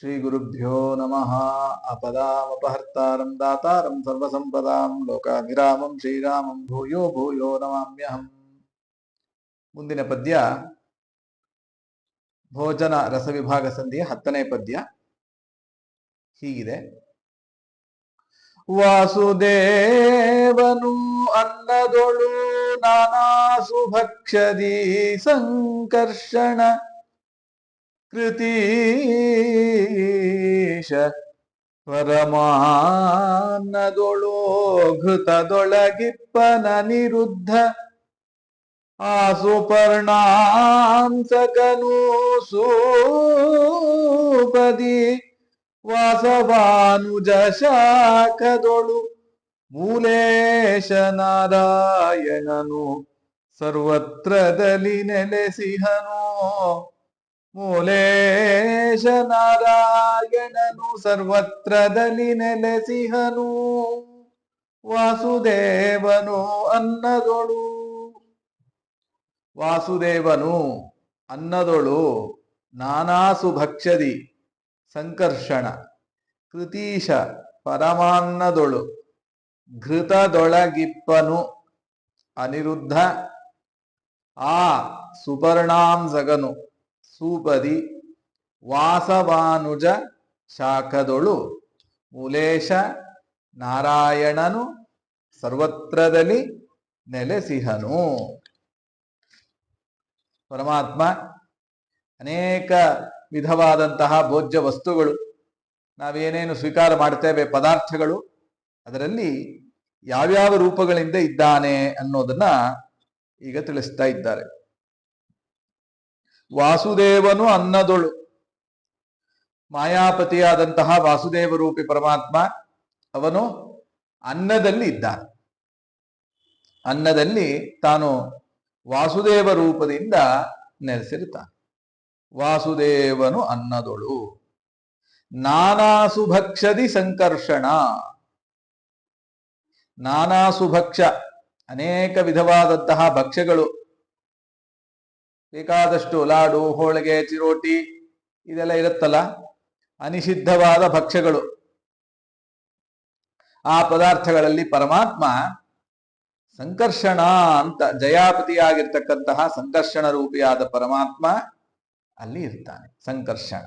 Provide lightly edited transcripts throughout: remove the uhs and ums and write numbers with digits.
ಶ್ರೀ ಗುರುಭ್ಯೋ ನಮಃ. ಅಪದಾಮಪಹರ್ತಾರಂ ದಾತಾರಂ ಸರ್ವಸಂಪದಾಂ ಲೋಕಾಭಿರಾಮಂ ಶ್ರೀರಾಮಂ ಭೂಯೋ ಭೂಯೋ ನಮಾಮ್ಯಹಂ. ಮುಂದಿನ ಪದ್ಯ ಭೋಜನ ರಸವಿಭಾಗ ಸಂಧಿಯ 10ನೇ ಪದ್ಯ ಹೀಗಿದೆ. ವಾಸುದೇವನು ಅನ್ನದೊಳು ನಾನಾ ಸುಭಕ್ಷದಿ ಸಂಕರ್ಷಣ ಕೃತೀಶ ಪರಮಾನ್ನದೊಳು ಘೃತದೊಳಗಿಪ್ಪನ ನಿರುದ್ಧ ಆಸುಪರ್ಣಾಂಸಕನು ಸೂಪದಿ ವಾಸವಾನುಜ ಶಾಖದೊಳು ಮೂಲೇಶ ನಾರಾಯಣನು ಸರ್ವತ್ರದಲ್ಲಿ ನೆಲೆಸಿಹನು. ಮೂಲೇಶ ನಾರಾಯಣನು ಸರ್ವತ್ರದಲ್ಲಿ ನೆಲೆಸಿಹನು. ವಾಸುದೇವನು ಅನ್ನದೊಳು ವಾಸುದೇವನು ಅನ್ನದೊಳು ನಾನಾ ಸುಭಕ್ಷದಿ ಸಂಕರ್ಷಣ ಕೃತೀಶ ಪರಮಾನ್ನದೊಳು ಘೃತದೊಳಗಿಪ್ಪನು ಅನಿರುದ್ಧ ಆ ಸುಪರ್ಣಾಂಸಗನು ಸೂಪದಿ ವಾಸವಾನುಜ ಶಾಖದೊಳು ಮೂಲೇಶ ನಾರಾಯಣನು ಸರ್ವತ್ರದಲ್ಲಿ ನೆಲೆಸಿಹನು. ಪರಮಾತ್ಮ ಅನೇಕ ವಿಧವಾದಂತಹ ಭೋಜ್ಯ ವಸ್ತುಗಳು, ನಾವೇನೇನು ಸ್ವೀಕಾರ ಮಾಡ್ತೇವೆ ಪದಾರ್ಥಗಳು, ಅದರಲ್ಲಿ ಯಾವ್ಯಾವ ರೂಪಗಳಿಂದ ಇದ್ದಾನೆ ಅನ್ನೋದನ್ನ ಈಗ ತಿಳಿಸ್ತಾ ಇದ್ದಾರೆ. ವಾಸುದೇವನು ಅನ್ನದೊಳು, ಮಾಯಾಪತಿಯಾದಂತಹ ವಾಸುದೇವ ರೂಪಿ ಪರಮಾತ್ಮ ಅವನು ಅನ್ನದಲ್ಲಿ ಇದ್ದಾನೆ. ಅನ್ನದಲ್ಲಿ ತಾನು ವಾಸುದೇವ ರೂಪದಿಂದ ನೆಲೆಸಿರುತ್ತಾನೆ. ವಾಸುದೇವನು ಅನ್ನದೊಳು ನಾನಾ ಸುಭಕ್ಷದಿ ಸಂಕರ್ಷಣ. ನಾನಾ ಸುಭಕ್ಷ ಅನೇಕ ವಿಧವಾದಂತಹ ಭಕ್ಷ್ಯಗಳು, ಬೇಕಾದಷ್ಟು ಲಾಡು, ಹೋಳಿಗೆ, ಚಿರೋಟಿ ಇದೆಲ್ಲ ಇರುತ್ತಲ್ಲ, ಅನಿಷಿದ್ಧವಾದ ಭಕ್ಷ್ಯಗಳು. ಆ ಪದಾರ್ಥಗಳಲ್ಲಿ ಪರಮಾತ್ಮ ಸಂಕರ್ಷಣ ಅಂತ ಜಯಾಪತಿಯಾಗಿರ್ತಕ್ಕಂತಹ ಸಂಕರ್ಷಣ ರೂಪಿಯಾದ ಪರಮಾತ್ಮ ಅಲ್ಲಿ ಇರ್ತಾನೆ. ಸಂಕರ್ಷಣ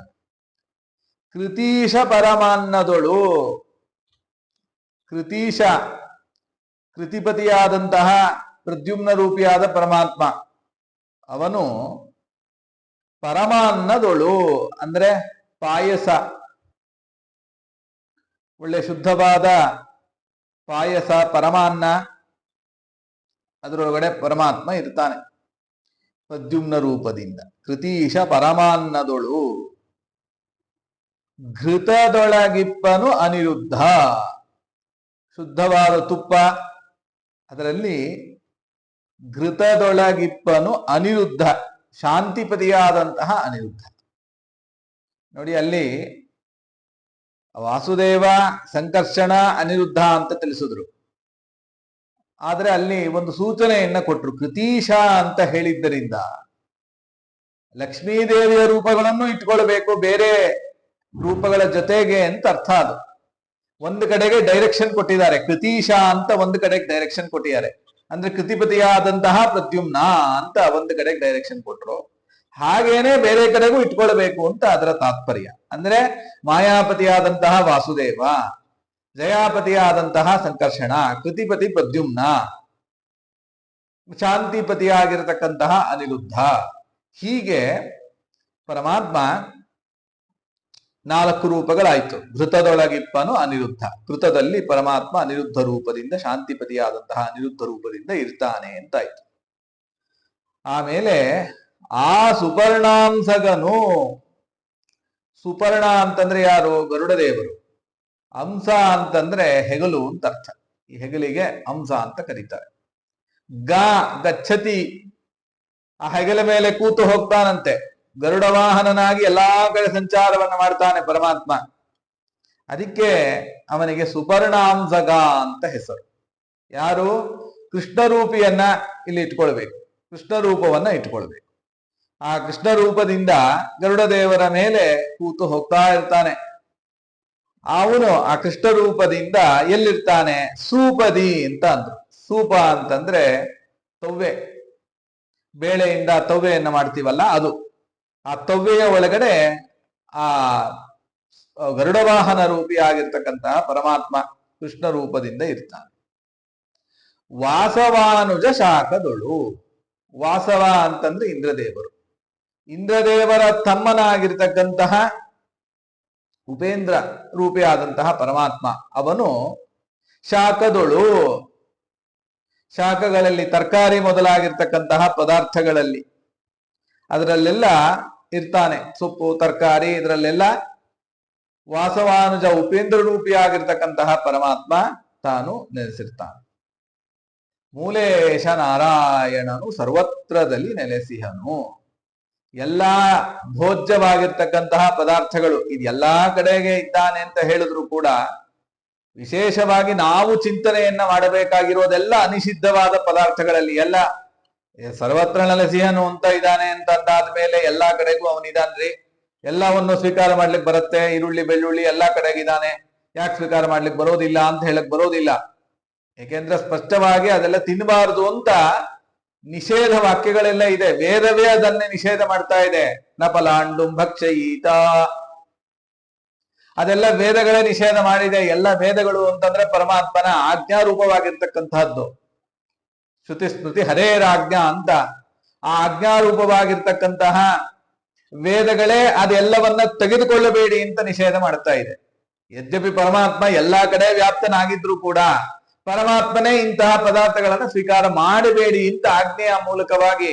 ಕೃತೀಶ ಪರಮಾನ್ನದೊಳು, ಕೃತೀಶ ಕೃತಿಪತಿಯಾದಂತಹ ಪ್ರದ್ಯುಮ್ನ ರೂಪಿಯಾದ ಪರಮಾತ್ಮ ಅವನು ಪರಮಾನ್ನದೊಳು ಅಂದ್ರೆ ಪಾಯಸ, ಒಳ್ಳೆ ಶುದ್ಧವಾದ ಪಾಯಸ ಪರಮಾನ್ನ, ಅದರೊಳಗಡೆ ಪರಮಾತ್ಮ ಇರ್ತಾನೆ ಪ್ರದ್ಯುಮ್ನ ರೂಪದಿಂದ. ಕೃತೀಶ ಪರಮಾನ್ನದೊಳು ಘೃತದೊಳಗಿಪ್ಪನು ಅನಿರುದ್ಧ, ಶುದ್ಧವಾದ ತುಪ್ಪ, ಅದರಲ್ಲಿ ಘೃತದೊಳಗಿಪ್ಪನು ಅನಿರುದ್ಧ, ಶಾಂತಿಪತಿಯಾದಂತಹ ಅನಿರುದ್ಧ. ನೋಡಿ, ಅಲ್ಲಿ ವಾಸುದೇವ, ಸಂಕರ್ಷಣ, ಅನಿರುದ್ಧ ಅಂತ ತಿಳಿಸಿದ್ರು. ಆದ್ರೆ ಅಲ್ಲಿ ಒಂದು ಸೂಚನೆಯನ್ನ ಕೊಟ್ರು. ಕೃತೀಶ ಅಂತ ಹೇಳಿದ್ದರಿಂದ ಲಕ್ಷ್ಮೀದೇವಿಯ ರೂಪಗಳನ್ನು ಇಟ್ಕೊಳ್ಬೇಕು ಬೇರೆ ರೂಪಗಳ ಜೊತೆಗೆ ಅಂತ ಅರ್ಥ. ಅದು ಒಂದು ಕಡೆಗೆ ಡೈರೆಕ್ಷನ್ ಕೊಟ್ಟಿದ್ದಾರೆ. ಕೃತೀಶ ಅಂತ ಒಂದು ಕಡೆಗೆ ಡೈರೆಕ್ಷನ್ ಕೊಟ್ಟಿದ್ದಾರೆ. ಅಂದ್ರೆ ಕೃತಿಪತಿಯಾದಂತಹ ಪ್ರದ್ಯುಮ್ನ ಅಂತ ಒಂದು ಕಡೆಗೆ ಡೈರೆಕ್ಷನ್ ಕೊಟ್ರು. ಹಾಗೇನೆ ಬೇರೆ ಕಡೆಗೂ ಇಟ್ಕೊಳ್ಬೇಕು ಅಂತ ಅದರ ತಾತ್ಪರ್ಯ. ಅಂದ್ರೆ ಮಾಯಾಪತಿಯಾದಂತಹ ವಾಸುದೇವ, ಜಯಾಪತಿಯಾದಂತಹ ಸಂಕರ್ಷಣ, ಕೃತಿಪತಿ ಪ್ರದ್ಯುಮ್ನ, ಶಾಂತಿಪತಿಯಾಗಿರತಕ್ಕಂತಹ ಅನಿರುದ್ಧ, ಹೀಗೆ ಪರಮಾತ್ಮ 4 ರೂಪಗಳಾಯ್ತು. ಘೃತದೊಳಗಿಪ್ಪನು ಅನಿರುದ್ಧ, ಘೃತದಲ್ಲಿ ಪರಮಾತ್ಮ ಅನಿರುದ್ಧ ರೂಪದಿಂದ, ಶಾಂತಿಪತಿಯಾದಂತಹ ಅನಿರುದ್ಧ ರೂಪದಿಂದ ಇರ್ತಾನೆ ಅಂತಾಯ್ತು. ಆಮೇಲೆ ಆ ಸುಪರ್ಣಾಂಸಗನು, ಸುಪರ್ಣ ಅಂತಂದ್ರೆ ಯಾರು? ಗರುಡ ದೇವರು. ಅಂಸ ಅಂತಂದ್ರೆ ಹೆಗಲು ಅಂತ ಅರ್ಥ. ಈ ಹೆಗಲಿಗೆ ಅಂಸ ಅಂತ ಕರೀತಾರೆ. ಗಚ್ಚತಿ, ಆ ಹೆಗಲ ಮೇಲೆ ಕೂತು ಹೋಗ್ತಾನಂತೆ. ಗರುಡ ವಾಹನನಾಗಿ ಎಲ್ಲಾ ಕಡೆ ಸಂಚಾರವನ್ನ ಮಾಡ್ತಾನೆ ಪರಮಾತ್ಮ. ಅದಕ್ಕೆ ಅವನಿಗೆ ಸುಪರ್ಣಾಂಸಗ ಅಂತ ಹೆಸರು. ಯಾರು? ಕೃಷ್ಣ ರೂಪಿಯನ್ನ ಇಲ್ಲಿ ಇಟ್ಕೊಳ್ಬೇಕು, ಕೃಷ್ಣ ರೂಪವನ್ನ ಇಟ್ಕೊಳ್ಬೇಕು. ಆ ಕೃಷ್ಣ ರೂಪದಿಂದ ಗರುಡ ದೇವರ ಮೇಲೆ ಕೂತು ಹೋಗ್ತಾ ಇರ್ತಾನೆ. ಅವನು ಆ ಕೃಷ್ಣ ರೂಪದಿಂದ ಎಲ್ಲಿರ್ತಾನೆ? ಸೂಪದಿ ಅಂತ ಅಂದ್ರು. ಸೂಪ ಅಂತಂದ್ರೆ ತವ್ವೆ, ಬೇಳೆಯಿಂದ ತವ್ವೆಯನ್ನ ಮಾಡ್ತೀವಲ್ಲ ಅದು. ಆ ತವ್ವೆಯ ಒಳಗಡೆ ಆ ಗರುಡ ವಾಹನ ರೂಪಿಯಾಗಿರ್ತಕ್ಕಂತಹ ಪರಮಾತ್ಮ ಕೃಷ್ಣ ರೂಪದಿಂದ ಇರ್ತಾನೆ. ವಾಸವಾನುಜ ಶಾಖದೊಳು. ವಾಸವ ಅಂತಂದ್ರೆ ಇಂದ್ರದೇವರು. ಇಂದ್ರದೇವರ ತಮ್ಮನಾಗಿರ್ತಕ್ಕಂತಹ ಉಪೇಂದ್ರ ರೂಪಿಯಾದಂತಹ ಪರಮಾತ್ಮ ಅವನು ಶಾಖದೊಳು, ಶಾಖಗಳಲ್ಲಿ ತರಕಾರಿ ಮೊದಲಾಗಿರ್ತಕ್ಕಂತಹ ಪದಾರ್ಥಗಳಲ್ಲಿ ಅದರಲ್ಲೆಲ್ಲ ಇರ್ತಾನೆ. ಸೊಪ್ಪು ತರಕಾರಿ ಇದರಲ್ಲೆಲ್ಲ ವಾಸವಾನುಜ ಉಪೇಂದ್ರ ರೂಪಿಯಾಗಿರ್ತಕ್ಕಂತಹ ಪರಮಾತ್ಮ ತಾನು ನೆಲೆಸಿರ್ತಾನೆ. ಮೂಲೇಶ ನಾರಾಯಣನು ಸರ್ವತ್ರದಲ್ಲಿ ನೆಲೆಸಿಹನು. ಎಲ್ಲಾ ಭೋಜ್ಯವಾಗಿರ್ತಕ್ಕಂತಹ ಪದಾರ್ಥಗಳು ಇದೆಲ್ಲಾ ಕಡೆಗೆ ಇದ್ದಾನೆ ಅಂತ ಹೇಳಿದ್ರು ಕೂಡ ವಿಶೇಷವಾಗಿ ನಾವು ಚಿಂತನೆಯನ್ನ ಮಾಡಬೇಕಾಗಿರೋದೆಲ್ಲ ಅನಿಷಿದ್ಧವಾದ ಪದಾರ್ಥಗಳಲ್ಲಿ. ಎಲ್ಲ ಸರ್ವತ್ರ ನೆಲೆಸಿಹನು ಅಂತ ಇದ್ದಾನೆ ಅಂತ ಅಂದಾದ್ಮೇಲೆ ಎಲ್ಲಾ ಕಡೆಗೂ ಅವನಿದಾನ್ರಿ, ಎಲ್ಲವನ್ನು ಸ್ವೀಕಾರ ಮಾಡ್ಲಿಕ್ಕೆ ಬರುತ್ತೆ. ಈರುಳ್ಳಿ ಬೆಳ್ಳುಳ್ಳಿ ಎಲ್ಲಾ ಕಡೆಗಿದ್ದಾನೆ, ಯಾಕೆ ಸ್ವೀಕಾರ ಮಾಡ್ಲಿಕ್ಕೆ ಬರೋದಿಲ್ಲ ಅಂತ ಹೇಳಕ್ ಬರೋದಿಲ್ಲ. ಯಾಕೆಂದ್ರೆ ಸ್ಪಷ್ಟವಾಗಿ ಅದೆಲ್ಲ ತಿನ್ನಬಾರದು ಅಂತ ನಿಷೇಧ ವಾಕ್ಯಗಳೆಲ್ಲ ಇದೆ. ವೇದವೇ ಅದನ್ನೇ ನಿಷೇಧ ಮಾಡ್ತಾ ಇದೆ. ನಪಲಾಂಡುಂ ಭಕ್ಷಯೀತ, ಅದೆಲ್ಲ ವೇದಗಳೇ ನಿಷೇಧ ಮಾಡಿದೆ. ಎಲ್ಲ ವೇದಗಳು ಅಂತಂದ್ರೆ ಪರಮಾತ್ಮನ ಆಜ್ಞಾರೂಪವಾಗಿರ್ತಕ್ಕಂತಹದ್ದು. ಶ್ರುತಿ ಸ್ಮೃತಿ ಹರೇರಾಜ್ಞಾ ಅಂತ ಆ ಆಜ್ಞಾರೂಪವಾಗಿರ್ತಕ್ಕಂತಹ ವೇದಗಳೇ ಅದೆಲ್ಲವನ್ನ ತೆಗೆದುಕೊಳ್ಳಬೇಡಿ ಅಂತ ನಿಷೇಧ ಮಾಡ್ತಾ ಇದೆ. ಯದ್ಯಪಿ ಪರಮಾತ್ಮ ಎಲ್ಲಾ ಕಡೆ ವ್ಯಾಪ್ತನಾಗಿದ್ರು ಕೂಡ ಪರಮಾತ್ಮನೇ ಇಂತಹ ಪದಾರ್ಥಗಳನ್ನ ಸ್ವೀಕಾರ ಮಾಡಬೇಡಿ ಅಂತ ಆಜ್ಞೆಯ ಮೂಲಕವಾಗಿ,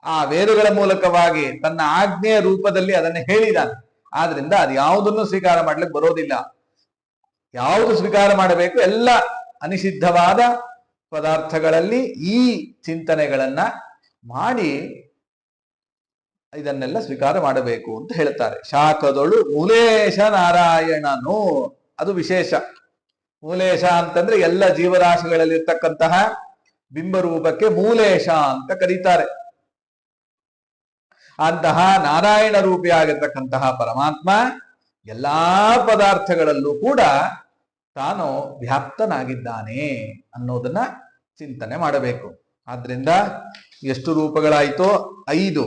ಆ ವೇದಗಳ ಮೂಲಕವಾಗಿ ತನ್ನ ಆಜ್ಞೆಯ ರೂಪದಲ್ಲಿ ಅದನ್ನು ಹೇಳಿದಾನೆ. ಆದ್ರಿಂದ ಅದು ಯಾವುದನ್ನು ಸ್ವೀಕಾರ ಮಾಡ್ಲಿಕ್ಕೆ ಬರೋದಿಲ್ಲ. ಯಾವುದು ಸ್ವೀಕಾರ ಮಾಡಬೇಕು? ಎಲ್ಲ ಅನಿಷಿದ್ಧವಾದ ಪದಾರ್ಥಗಳಲ್ಲಿ ಈ ಚಿಂತನೆಗಳನ್ನ ಮಾಡಿ ಇದನ್ನೆಲ್ಲ ಸ್ವೀಕಾರ ಮಾಡಬೇಕು ಅಂತ ಹೇಳ್ತಾರೆ. ಶಾಖದೊಳು ಮೂಲೇಶ ನಾರಾಯಣನು, ಅದು ವಿಶೇಷ. ಮೂಲೇಶ ಅಂತಂದ್ರೆ ಎಲ್ಲ ಜೀವರಾಶಿಗಳಲ್ಲಿರ್ತಕ್ಕಂತಹ ಬಿಂಬರೂಪಕ್ಕೆ ಮೂಲೇಶ ಅಂತ ಕರೀತಾರೆ. ಅಂತಹ ನಾರಾಯಣ ರೂಪಿಯಾಗಿರ್ತಕ್ಕಂತಹ ಪರಮಾತ್ಮ ಎಲ್ಲಾ ಪದಾರ್ಥಗಳಲ್ಲೂ ಕೂಡ ತಾನು ವ್ಯಾಪ್ತನಾಗಿದ್ದಾನೆ ಅನ್ನೋದನ್ನ ಚಿಂತನೆ ಮಾಡಬೇಕು. ಆದ್ರಿಂದ ಎಷ್ಟು ರೂಪಗಳಾಯ್ತೋ? 5.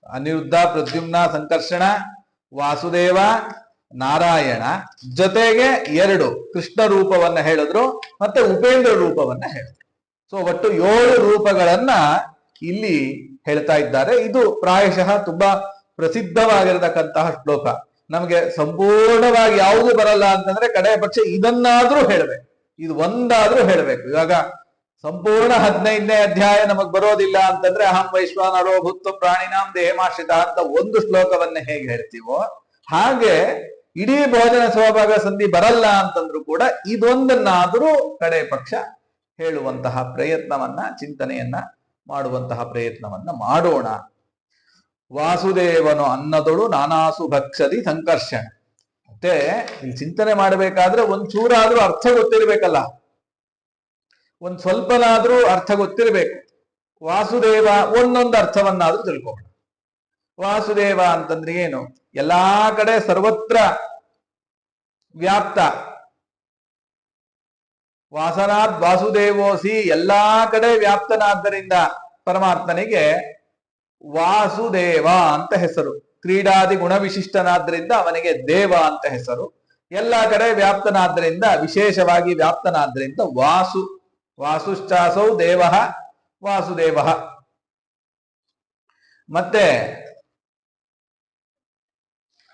ಅನಿರುದ್ಧ, ಪ್ರದ್ಯುಮ್ನ, ಸಂಕರ್ಷಣ, ವಾಸುದೇವ, ನಾರಾಯಣ, ಜೊತೆಗೆ 2 ಕೃಷ್ಣ ರೂಪವನ್ನ ಹೇಳಿದ್ರು, ಮತ್ತೆ ಉಪೇಂದ್ರ ರೂಪವನ್ನ ಹೇಳಿದ್ರು. ಸೊ ಒಟ್ಟು 7 ರೂಪಗಳನ್ನ ಇಲ್ಲಿ ಹೇಳ್ತಾ ಇದ್ದಾರೆ. ಇದು ಪ್ರಾಯಶಃ ತುಂಬಾ ಪ್ರಸಿದ್ಧವಾಗಿರತಕ್ಕಂತಹ ಶ್ಲೋಕ. ನಮಗೆ ಸಂಪೂರ್ಣವಾಗಿ ಯಾವುದು ಬರಲ್ಲ ಅಂತಂದ್ರೆ ಕಡೆ ಪಕ್ಷ ಇದನ್ನಾದ್ರೂ ಹೇಳ್ಬೇಕು, ಇದು ಒಂದಾದ್ರೂ ಹೇಳ್ಬೇಕು. ಇವಾಗ ಸಂಪೂರ್ಣ 15ನೇ ಅಧ್ಯಾಯ ನಮಗ್ ಬರೋದಿಲ್ಲ ಅಂತಂದ್ರೆ ಅಹಂ ವೈಶ್ವಾನರೋ ಭೂತ್ವ ಪ್ರಾಣಿನಾಂ ದೇಹಮಾಶ್ರಿತ ಅಂತ ಒಂದು ಶ್ಲೋಕವನ್ನ ಹೇಗೆ ಹೇಳ್ತೀವೋ ಹಾಗೆ ಇಡೀ ಭೋಜನ ಸ್ವಭಾಗ ಸಂಧಿ ಬರಲ್ಲ ಅಂತಂದ್ರು ಕೂಡ ಇದೊಂದನ್ನಾದ್ರೂ ಕಡೆ ಪಕ್ಷ ಹೇಳುವಂತಹ ಪ್ರಯತ್ನವನ್ನ, ಚಿಂತನೆಯನ್ನ ಮಾಡುವಂತಹ ಪ್ರಯತ್ನವನ್ನ ಮಾಡೋಣ. ವಾಸುದೇವನು ಅನ್ನದೊಳು ನಾನಾಸು ಭಕ್ಷದಿ ಸಂಕರ್ಷಣ. ಮತ್ತೆ ಇಲ್ಲಿ ಚಿಂತನೆ ಮಾಡಬೇಕಾದ್ರೆ ಒಂಚೂರಾದ್ರೂ ಅರ್ಥ ಗೊತ್ತಿರ್ಬೇಕಲ್ಲ, ಒಂದ್ ಸ್ವಲ್ಪನಾದ್ರೂ ಅರ್ಥ ಗೊತ್ತಿರ್ಬೇಕು. ವಾಸುದೇವ ಒಂದೊಂದು ಅರ್ಥವನ್ನಾದ್ರೂ ತಿಳ್ಕೋಣ. ವಾಸುದೇವ ಅಂತಂದ್ರೆ ಏನು? ಎಲ್ಲಾ ಕಡೆ ಸರ್ವತ್ರ ವ್ಯಾಪ್ತ. ವಾಸನಾದ್ ವಾಸುದೇವೋಸಿ, ಎಲ್ಲಾ ಕಡೆ ವ್ಯಾಪ್ತನಾದ್ದರಿಂದ ಪರಮಾತ್ಮನಿಗೆ ವಾಸುದೇವ ಅಂತ ಹೆಸರು. ಕ್ರೀಡಾದಿ ಗುಣವಿಶಿಷ್ಟನಾದ್ರಿಂದ ಅವನಿಗೆ ದೇವ ಅಂತ ಹೆಸರು. ಎಲ್ಲಾ ಕಡೆ ವ್ಯಾಪ್ತನಾದ್ರಿಂದ, ವಿಶೇಷವಾಗಿ ವ್ಯಾಪ್ತನಾದ್ರಿಂದ ವಾಸುಶ್ಚಾಸೌ ದೇವ ವಾಸುದೇವ. ಮತ್ತೆ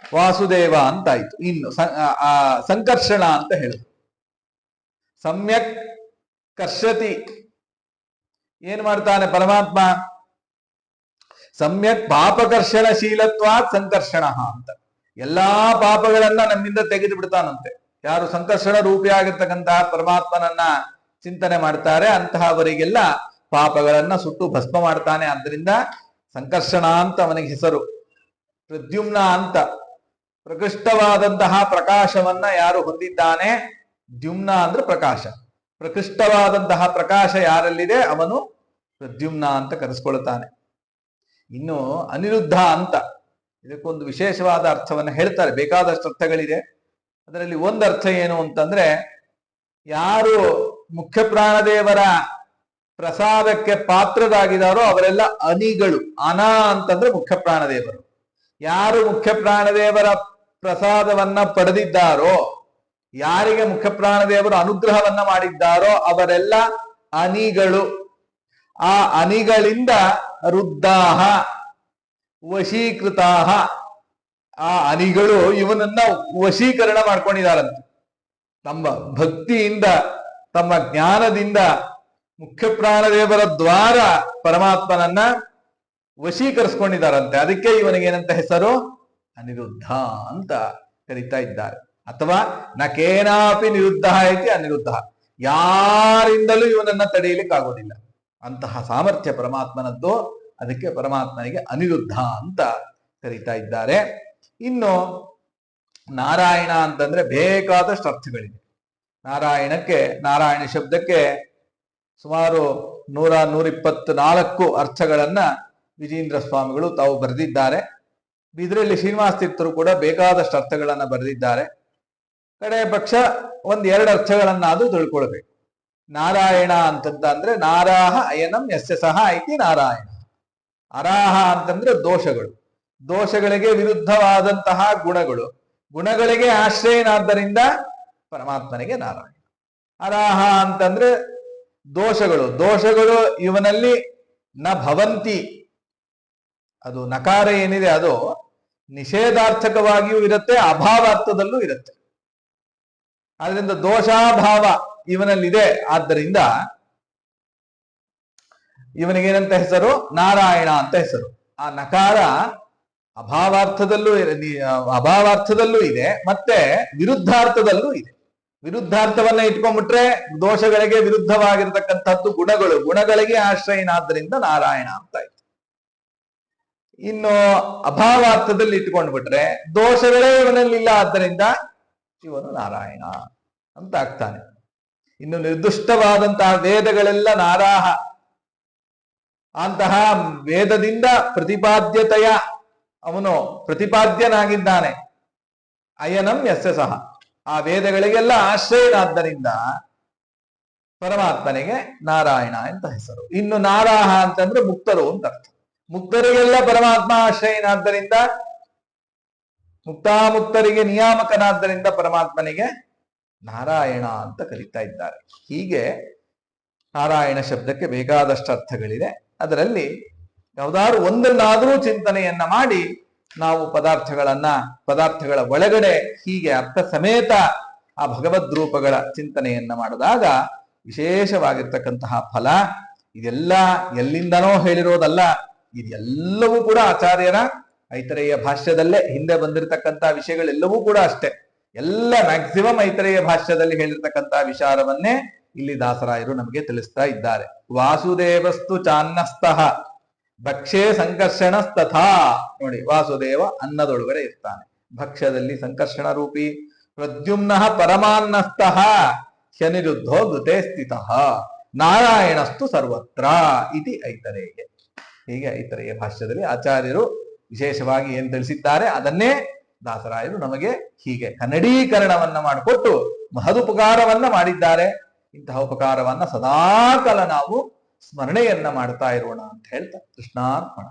ವಾಸುದೇವ ಅಂತಾಯ್ತು. ಇನ್ನು ಸಂಕರ್ಷಣ ಅಂತ ಹೇಳಿದ್ರು. ಸಮ್ಯಕ್ ಕರ್ಷತಿ, ಏನ್ ಮಾಡ್ತಾನೆ ಪರಮಾತ್ಮ? ಸಮ್ಯಕ್ ಪಾಪಕರ್ಷಣ ಶೀಲತ್ವಾತ್ ಸಂಕರ್ಷಣ ಅಂತ ಎಲ್ಲಾ ಪಾಪಗಳನ್ನ ನಮ್ಮಿಂದ ತೆಗೆದು ಬಿಡ್ತಾನಂತೆ. ಯಾರು ಸಂಕರ್ಷಣ ರೂಪಿಯಾಗಿರ್ತಕ್ಕಂತಹ ಪರಮಾತ್ಮನನ್ನ ಚಿಂತನೆ ಮಾಡ್ತಾರೆ ಅಂತಹವರಿಗೆಲ್ಲ ಪಾಪಗಳನ್ನ ಸುಟ್ಟು ಭಸ್ಮ ಮಾಡ್ತಾನೆ. ಆದ್ದರಿಂದ ಸಂಕರ್ಷಣ ಅಂತ ಅವನಿಗೆ ಹೆಸರು. ಪ್ರದ್ಯುಮ್ನ ಅಂತ ಪ್ರಕೃಷ್ಟವಾದಂತಹ ಪ್ರಕಾಶವನ್ನ ಯಾರು ಹೊಂದಿದ್ದಾನೆ, ದ್ಯುಮ್ನ ಅಂದ್ರೆ ಪ್ರಕಾಶ, ಪ್ರಕೃಷ್ಟವಾದಂತಹ ಪ್ರಕಾಶ ಯಾರಲ್ಲಿದೆ ಅವನು ಪ್ರದ್ಯುಮ್ನ ಅಂತ ಕರೆಸ್ಕೊಳ್ತಾನೆ. ಇನ್ನು ಅನಿರುದ್ಧ ಅಂತ ಇದಕ್ಕೊಂದು ವಿಶೇಷವಾದ ಅರ್ಥವನ್ನು ಹೇಳ್ತಾರೆ. ಬೇಕಾದಷ್ಟು ಅರ್ಥಗಳಿದೆ. ಅದರಲ್ಲಿ ಒಂದು ಅರ್ಥ ಏನು ಅಂತಂದ್ರೆ, ಯಾರು ಮುಖ್ಯ ಪ್ರಾಣದೇವರ ಪ್ರಸಾದಕ್ಕೆ ಪಾತ್ರರಾಗಿದ್ದಾರೋ ಅವರೆಲ್ಲ ಅನಿಗಳು. ಅನ ಅಂತಂದ್ರೆ ಮುಖ್ಯ ಪ್ರಾಣದೇವರು. ಯಾರು ಮುಖ್ಯ ಪ್ರಾಣದೇವರ ಪ್ರಸಾದವನ್ನ ಪಡೆದಿದ್ದಾರೋ, ಯಾರಿಗೆ ಮುಖ್ಯ ಪ್ರಾಣದೇವರು ಅನುಗ್ರಹವನ್ನ ಮಾಡಿದ್ದಾರೋ ಅವರೆಲ್ಲ ಅನಿಗಳು. ಆ ಅನಿಗಳಿಂದ ರುದ್ಧಾಹ ವಶೀಕೃತಾಹ. ಆ ಅನಿಗಳು ಇವನನ್ನ ವಶೀಕರಣ ಮಾಡ್ಕೊಂಡಿದ್ದಾರಂತೆ. ತಮ್ಮ ಭಕ್ತಿಯಿಂದ, ತಮ್ಮ ಜ್ಞಾನದಿಂದ ಮುಖ್ಯ ಪ್ರಾಣದೇವರ ದ್ವಾರ ಪರಮಾತ್ಮನನ್ನ ವಶೀಕರಿಸ್ಕೊಂಡಿದ್ದಾರಂತೆ. ಅದಕ್ಕೆ ಇವನಿಗೆ ಏನಂತ ಹೆಸರು? ಅನಿರುದ್ಧ ಅಂತ ಕರೀತಾ ಇದ್ದಾರೆ. ಅಥವಾ ನಕೇನಾಪಿ ನಿರುದ್ಧ ಐತಿ ಅನಿರುದ್ಧ, ಯಾರಿಂದಲೂ ಇವನನ್ನ ತಡೆಯಲಿಕ್ಕೆ ಆಗೋದಿಲ್ಲ. ಅಂತಹ ಸಾಮರ್ಥ್ಯ ಪರಮಾತ್ಮನದ್ದು. ಅದಕ್ಕೆ ಪರಮಾತ್ಮನಿಗೆ ಅನಿರುದ್ಧ ಅಂತ ಕರೀತಾ ಇದ್ದಾರೆ. ಇನ್ನು ನಾರಾಯಣ ಅಂತಂದ್ರೆ ಬೇಕಾದಷ್ಟು ಅರ್ಥಗಳಿದೆ. ನಾರಾಯಣ ಶಬ್ದಕ್ಕೆ ಸುಮಾರು 124 ಅರ್ಥಗಳನ್ನ ವಿಜೇಂದ್ರ ಸ್ವಾಮಿಗಳು ತಾವು ಬರೆದಿದ್ದಾರೆ. ಇದರಲ್ಲಿ ಶ್ರೀನಿವಾಸ ತೀರ್ಥರು ಕೂಡ ಬೇಕಾದಷ್ಟು ಅರ್ಥಗಳನ್ನ ಬರೆದಿದ್ದಾರೆ. ಕಡೆ ಪಕ್ಷ 1-2 ಅರ್ಥಗಳನ್ನಾದ್ರೂ ತಿಳ್ಕೊಳ್ಬೇಕು. ನಾರಾಯಣ ಅಂತಂದ್ರೆ ನಾರಾಹ ಅಯನಂ ಯಸ್ಯ ಸಹ ಐತಿ ನಾರಾಯಣ. ಅರಾಹ ಅಂತಂದ್ರೆ ದೋಷಗಳು, ದೋಷಗಳಿಗೆ ವಿರುದ್ಧವಾದಂತಹ ಗುಣಗಳು, ಗುಣಗಳಿಗೆ ಆಶ್ರಯನಾದ್ದರಿಂದ ಪರಮಾತ್ಮನಿಗೆ ನಾರಾಯಣ. ಅರಾಹ ಅಂತಂದ್ರೆ ದೋಷಗಳು ಇವನಲ್ಲಿ ನ ಭವಂತಿ. ಅದು ನಕಾರ ಏನಿದೆ ಅದು ನಿಷೇಧಾರ್ಥಕವಾಗಿಯೂ ಇರುತ್ತೆ, ಅಭಾವಾರ್ಥದಲ್ಲೂ ಇರುತ್ತೆ. ಆದ್ರಿಂದ ದೋಷಾಭಾವ ಇವನಲ್ಲಿದೆ. ಆದ್ದರಿಂದ ಇವನಿಗೇನಂತ ಹೆಸರು? ನಾರಾಯಣ ಅಂತ ಹೆಸರು. ಆ ನಕಾರ ಅಭಾವಾರ್ಥದಲ್ಲೂ ಇದೆ, ಮತ್ತೆ ವಿರುದ್ಧಾರ್ಥದಲ್ಲೂ ಇದೆ. ವಿರುದ್ಧಾರ್ಥವನ್ನ ಇಟ್ಕೊಂಡ್ಬಿಟ್ರೆ ದೋಷಗಳಿಗೆ ವಿರುದ್ಧವಾಗಿರ್ತಕ್ಕಂಥದ್ದು ಗುಣಗಳಿಗೆ ಆಶ್ರಯನಾದ್ದರಿಂದ ನಾರಾಯಣ ಅಂತ ಆಯ್ತು. ಇನ್ನು ಅಭಾವಾರ್ಥದಲ್ಲಿ ಇಟ್ಕೊಂಡ್ಬಿಟ್ರೆ ದೋಷಗಳೇ ಇವನಲ್ಲಿಲ್ಲ, ಆದ್ದರಿಂದ ಇವನು ನಾರಾಯಣ ಅಂತ ಆಗ್ತಾನೆ. ಇನ್ನು ನಿರ್ದುಷ್ಟವಾದಂತಹ ವೇದಗಳೆಲ್ಲ ನಾರಾಹ. ಅಂತಹ ವೇದದಿಂದ ಪ್ರತಿಪಾದ್ಯತೆಯ ಅವನು ಪ್ರತಿಪಾದ್ಯನಾಗಿದ್ದಾನೆ. ಅಯನಂ ಯಸ್ಯ ಸಹ, ಆ ವೇದಗಳಿಗೆಲ್ಲ ಆಶ್ರಯನಾದ್ದರಿಂದ ಪರಮಾತ್ಮನಿಗೆ ನಾರಾಯಣ ಅಂತ ಹೆಸರು. ಇನ್ನು ನಾರಾಹ ಅಂತಂದ್ರೆ ಮುಕ್ತರು ಅಂತ ಅರ್ಥ. ಮುಕ್ತರಿಗೆಲ್ಲ ಪರಮಾತ್ಮ ಆಶ್ರಯನಾದ್ದರಿಂದ, ಮುಕ್ತಾಮುಕ್ತರಿಗೆ ನಿಯಾಮಕನಾದ್ದರಿಂದ ಪರಮಾತ್ಮನಿಗೆ ನಾರಾಯಣ ಅಂತ ಕರೀತಾ ಇದ್ದಾರೆ. ಹೀಗೆ ನಾರಾಯಣ ಶಬ್ದಕ್ಕೆ ಬೇಕಾದಷ್ಟು ಅರ್ಥಗಳಿದೆ. ಅದರಲ್ಲಿ ಯಾವುದಾದ್ರು ಒಂದನ್ನಾದರೂ ಚಿಂತನೆಯನ್ನ ಮಾಡಿ ನಾವು ಪದಾರ್ಥಗಳ ಒಳಗಡೆ ಹೀಗೆ ಅರ್ಥ ಸಮೇತ ಆ ಭಗವದ್ ರೂಪಗಳ ಚಿಂತನೆಯನ್ನ ಮಾಡಿದಾಗ ವಿಶೇಷವಾಗಿರ್ತಕ್ಕಂತಹ ಫಲ. ಇದೆಲ್ಲ ಎಲ್ಲಿಂದನೋ ಹೇಳಿರೋದಲ್ಲ, ಇದೆಲ್ಲವೂ ಕೂಡ ಆಚಾರ್ಯರ ಐತರೇಯ ಭಾಷ್ಯದಲ್ಲೇ ಹಿಂದೆ ಬಂದಿರತಕ್ಕಂತಹ ವಿಷಯಗಳೆಲ್ಲವೂ ಕೂಡ ಅಷ್ಟೇ. ಎಲ್ಲ ಮ್ಯಾಕ್ಸಿಮಮ್ ಐತರೇಯ ಭಾಷ್ಯದಲ್ಲಿ ಹೇಳಿರ್ತಕ್ಕಂತಹ ವಿಚಾರವನ್ನೇ ಇಲ್ಲಿ ದಾಸರಾಯರು ನಮಗೆ ತಿಳಿಸ್ತಾ ಇದ್ದಾರೆ. ವಾಸುದೇವಸ್ತು ಚಾನ್ನಸ್ತಃ ಭಕ್ಷ್ಯೇ ಸಂಕರ್ಷಣಸ್ತಥಾ. ನೋಡಿ, ವಾಸುದೇವ ಅನ್ನದೊಳಗಡೆ ಇರ್ತಾನೆ, ಭಕ್ಷ್ಯದಲ್ಲಿ ಸಂಕರ್ಷಣ ರೂಪಿ. ಪ್ರದ್ಯುಮ್ನ ಪರಮಾನ್ನಸ್ತಃ ಶನಿರುದ್ಧೋ ಘೃತೆ ಸ್ಥಿತಃ ನಾರಾಯಣಸ್ತು ಸರ್ವತ್ರ ಇತಿ ಐತರೇಯ. ಹೀಗೆ ಐತರೇಯ ಭಾಷ್ಯದಲ್ಲಿ ಆಚಾರ್ಯರು ವಿಶೇಷವಾಗಿ ಏನ್ ತಿಳಿಸಿದ್ದಾರೆ ಅದನ್ನೇ ದಾಸರಾಯರು ನಮಗೆ ಹೀಗೆ ಕನ್ನಡೀಕರಣವನ್ನ ಮಾಡಿಕೊಟ್ಟು ಮಹದುಪಕಾರವನ್ನ ಮಾಡಿದ್ದಾರೆ. ಇಂತಹ ಉಪಕಾರವನ್ನ ಸದಾಕಾಲ ನಾವು ಸ್ಮರಣೆಯನ್ನ ಮಾಡ್ತಾ ಇರೋಣ ಅಂತ ಹೇಳ್ತಾ ಕೃಷ್ಣಾರ್ಪಣ.